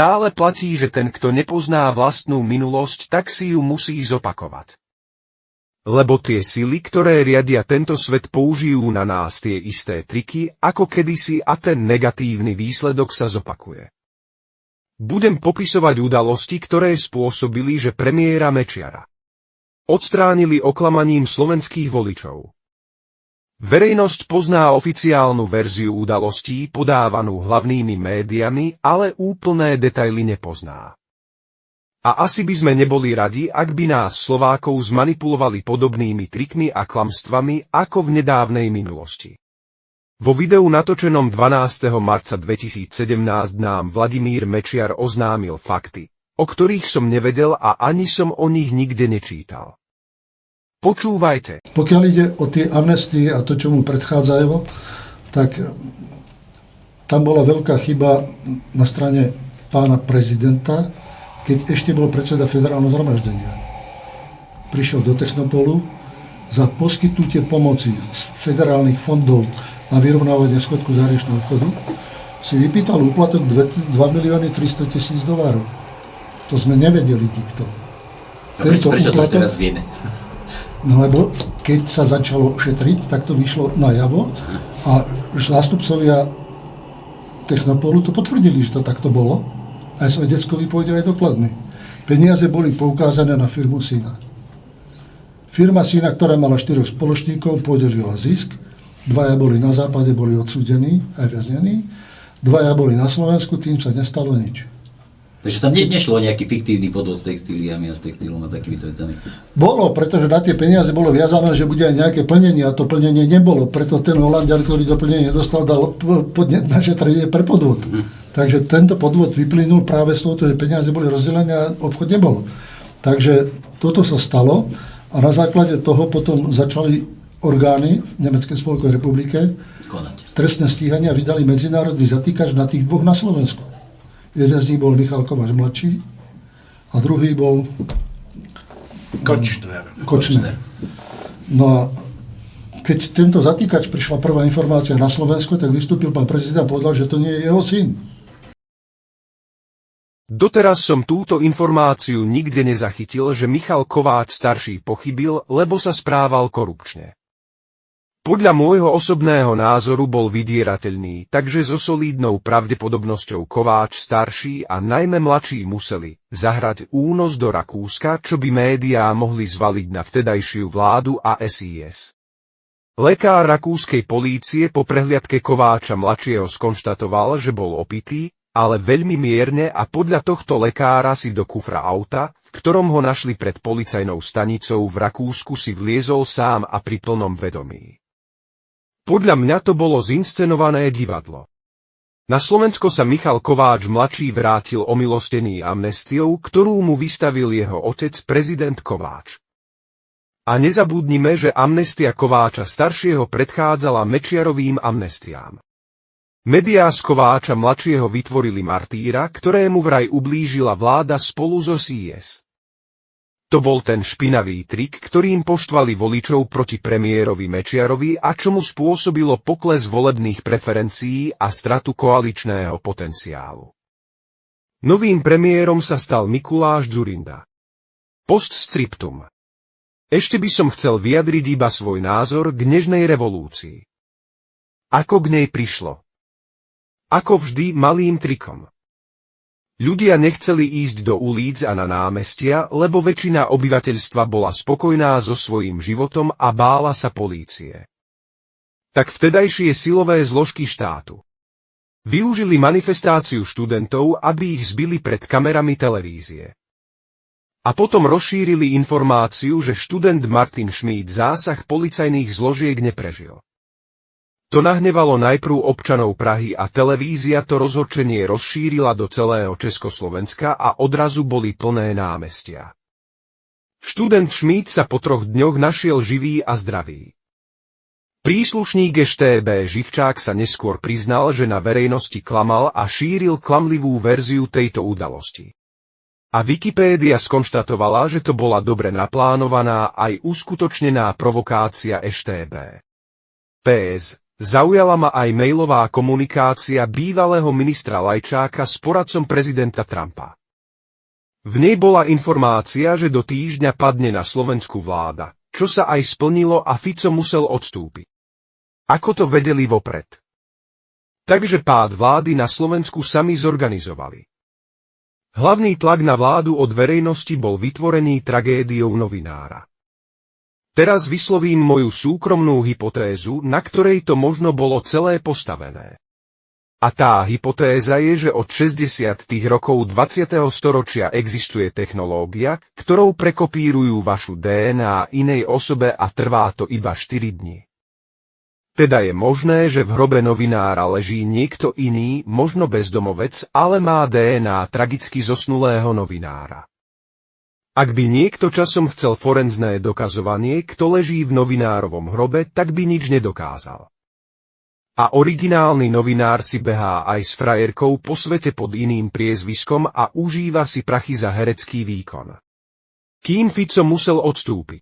Stále platí, že ten, kto nepozná vlastnú minulosť, tak si ju musí zopakovať. Lebo tie sily, ktoré riadia tento svet, použijú na nás tie isté triky, ako kedysi, a ten negatívny výsledok sa zopakuje. Budem popisovať udalosti, ktoré spôsobili, že premiéra Mečiara odstránili oklamaním slovenských voličov. Verejnosť pozná oficiálnu verziu udalostí podávanú hlavnými médiami, ale úplné detaily nepozná. A asi by sme neboli radi, ak by nás Slovákov zmanipulovali podobnými trikmi a klamstvami ako v nedávnej minulosti. Vo videu natočenom 12. marca 2017 nám Vladimír Mečiar oznámil fakty, o ktorých som nevedel a ani som o nich nikde nečítal. Počúvajte. Pokiaľ ide o tie amnestie a to, čo mu predchádzajú, tak tam bola veľká chyba na strane pána prezidenta, keď ešte bol predseda federálneho zhromaždenia. Prišiel do Technopolu za poskytnutie pomoci z federálnych fondov na vyrovnávanie schodku zahraničného obchodu, si vypýtal úplatok $2 300 000. To sme nevedeli nikto. Prečo to teraz vieme? No lebo keď sa začalo šetriť, tak to vyšlo najavo a zástupcovia Technopolu to potvrdili, že to takto bolo. Aj svedecko výpovede, aj dokladný. Peniaze boli poukázané na firmu Syna. Firma Syna, ktorá mala 4 spoločníkov, podelila zisk. 2 boli na západe, boli odsúdení, aj väznení. 2 boli na Slovensku, tým sa nestalo nič. Takže tam nešlo o nejaký fiktívny podvod s textíliami a s textílom a takýmito vecami? Bolo, pretože na tie peniaze bolo viazané, že bude aj nejaké plnenie a to plnenie nebolo. Preto ten Holandian, ktorý to plnenie nedostal, dal podnet na šetrenie pre podvod. Takže tento podvod vyplynul práve z toho, že peniaze boli rozdelené a obchod nebol. Takže toto sa stalo a na základe toho potom začali orgány v Nemeckej spolkovej republike trestné stíhanie a vydali medzinárodný zatýkač na tých 2 na Slovensku. Jeden z nich bol Michal Kováč mladší a druhý bol Kočner. No a keď tento zatýkač prišla prvá informácia na Slovensku, tak vystúpil pán prezident a povedal, že to nie je jeho syn. Doteraz som túto informáciu nikde nezachytil, že Michal Kováč starší pochybil, lebo sa správal korupčne. Podľa môjho osobného názoru bol vydierateľný, takže so solídnou pravdepodobnosťou Kováč starší a najmä mladší museli zahrať únos do Rakúska, čo by médiá mohli zvaliť na vtedajšiu vládu a SIS. Lekár rakúskej polície po prehliadke Kováča mladšieho skonštatoval, že bol opitý, ale veľmi mierne, a podľa tohto lekára si do kufra auta, v ktorom ho našli pred policajnou stanicou v Rakúsku, si vliezol sám a pri plnom vedomí. Podľa mňa to bolo zinscenované divadlo. Na Slovensko sa Michal Kováč mladší vrátil omilostený amnestiou, ktorú mu vystavil jeho otec prezident Kováč. A nezabudnime, že amnestia Kováča staršieho predchádzala Mečiarovým amnestiám. Médiá z Kováča mladšieho vytvorili martýra, ktorému vraj ublížila vláda spolu so SIS. To bol ten špinavý trik, ktorým poštvali voličov proti premiérovi Mečiarovi a čo mu spôsobilo pokles volebných preferencií a stratu koaličného potenciálu. Novým premiérom sa stal Mikuláš Dzurinda. Postscriptum. Ešte by som chcel vyjadriť iba svoj názor k nežnej revolúcii. Ako k nej prišlo? Ako vždy malým trikom. Ľudia nechceli ísť do ulic a na námestia, lebo väčšina obyvateľstva bola spokojná so svojím životom a bála sa polície. Tak vtedajšie silové zložky štátu využili manifestáciu študentov, aby ich zbili pred kamerami televízie. A potom rozšírili informáciu, že študent Martin Šmíd zásah policajných zložiek neprežil. To nahnevalo najprv občanov Prahy a televízia to rozhorčenie rozšírila do celého Československa a odrazu boli plné námestia. Študent Šmíd sa po 3 dňoch našiel živý a zdravý. Príslušník ŠTB Živčák sa neskôr priznal, že na verejnosti klamal a šíril klamlivú verziu tejto udalosti. A Wikipédia skonštatovala, že to bola dobre naplánovaná aj uskutočnená provokácia ŠTB. PS. Zaujala ma aj mailová komunikácia bývalého ministra Lajčáka s poradcom prezidenta Trumpa. V nej bola informácia, že do týždňa padne na Slovensku vláda, čo sa aj splnilo a Fico musel odstúpiť. Ako to vedeli vopred? Takže pád vlády na Slovensku sami zorganizovali. Hlavný tlak na vládu od verejnosti bol vytvorený tragédiou novinára. Teraz vyslovím moju súkromnú hypotézu, na ktorej to možno bolo celé postavené. A tá hypotéza je, že od 60. rokov 20. storočia existuje technológia, ktorou prekopírujú vašu DNA inej osobe a trvá to iba 4 dni. Teda je možné, že v hrobe novinára leží niekto iný, možno bezdomovec, ale má DNA tragicky zosnulého novinára. Ak by niekto časom chcel forenzné dokazovanie, kto leží v novinárovom hrobe, tak by nič nedokázal. A originálny novinár si behá aj s frajerkou po svete pod iným priezviskom a užíva si prachy za herecký výkon. Kým Fico musel odstúpiť.